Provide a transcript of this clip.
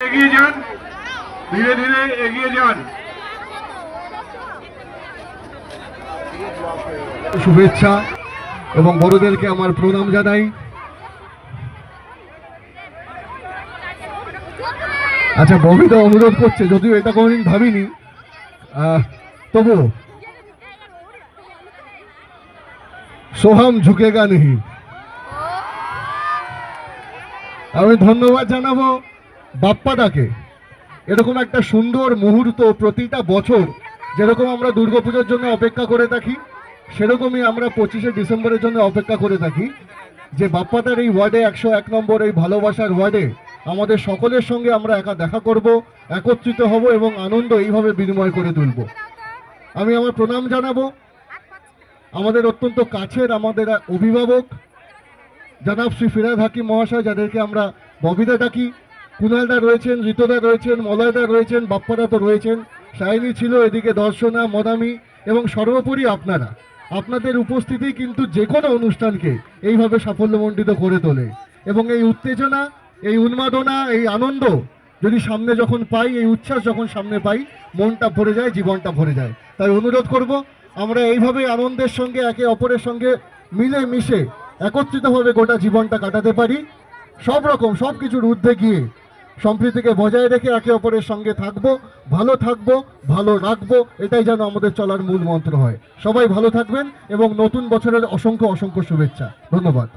এগিয়ে যান, ধীরে ধীরে এগিয়ে যান। শুভেচ্ছা এবং বড়দেরকে আমার প্রণাম জানাই। আচ্ছা, ববিতা অনুরোধ করছে, যদিও এটা কোনোদিন ভাবিনি, তবু সোহাম ঝুঁকেগা নেহি। আমি ধন্যবাদ জানাবো বাপ্পাদাকে। এরকম একটা সুন্দর মুহূর্ত প্রতিটা বছর যেরকম আমরা দুর্গাপুজোর জন্য অপেক্ষা করে থাকি, সেরকমই আমরা 25শে ডিসেম্বরের জন্য অপেক্ষা করে থাকি, যে বাপ্পাদার এই ওয়ার্ডে 101 নম্বর এই ভালোবাসার ওয়ার্ডে আমাদের সকলের সঙ্গে আমরা দেখা করব, একত্রিত হব এবং আনন্দ এইভাবে বিনিময় করে তুলব। আমি আমার প্রণাম জানাবো আমাদের অত্যন্ত কাছের আমাদের অভিভাবক জনাব শ্রী ফিরহাদ হাকিম মহাশয়, যাদেরকে আমরা ববিদা ডাকি। কুণালদা রয়েছেন, ঋতদা রয়েছেন, মলয়দা রয়েছেন, বাপ্পাদা তো রয়েছেন, সায়নী ছিল, এদিকে দর্শনা, মদামি এবং সর্বোপরি আপনারা। আপনাদের উপস্থিতি কিন্তু যে কোনো অনুষ্ঠানকে এইভাবে সাফল্যমণ্ডিত করে তোলে এবং এই উত্তেজনা, এই উন্মাদনা, এই আনন্দ যদি সামনে যখন পাই, এই উচ্ছ্বাস যখন সামনে পাই, মনটা ভরে যায়, জীবনটা ভরে যায়। তাই অনুরোধ করব আমরা এইভাবে আনন্দের সঙ্গে একে অপরের সঙ্গে মিলে মিশে একত্রিতভাবে গোটা জীবনটা কাটাতে পারি। সব রকম সব কিছুর ঊর্ধ্বে গিয়ে সম্প্রীতিকে বজায় রেখে একে অপরের সঙ্গে থাকবো, ভালো রাখবো, এটাই যেন আমাদের চলার মূল মন্ত্র হয়। সবাই ভালো থাকবেন এবং নতুন বছরের অসংখ্য অসংখ্য শুভেচ্ছা। ধন্যবাদ।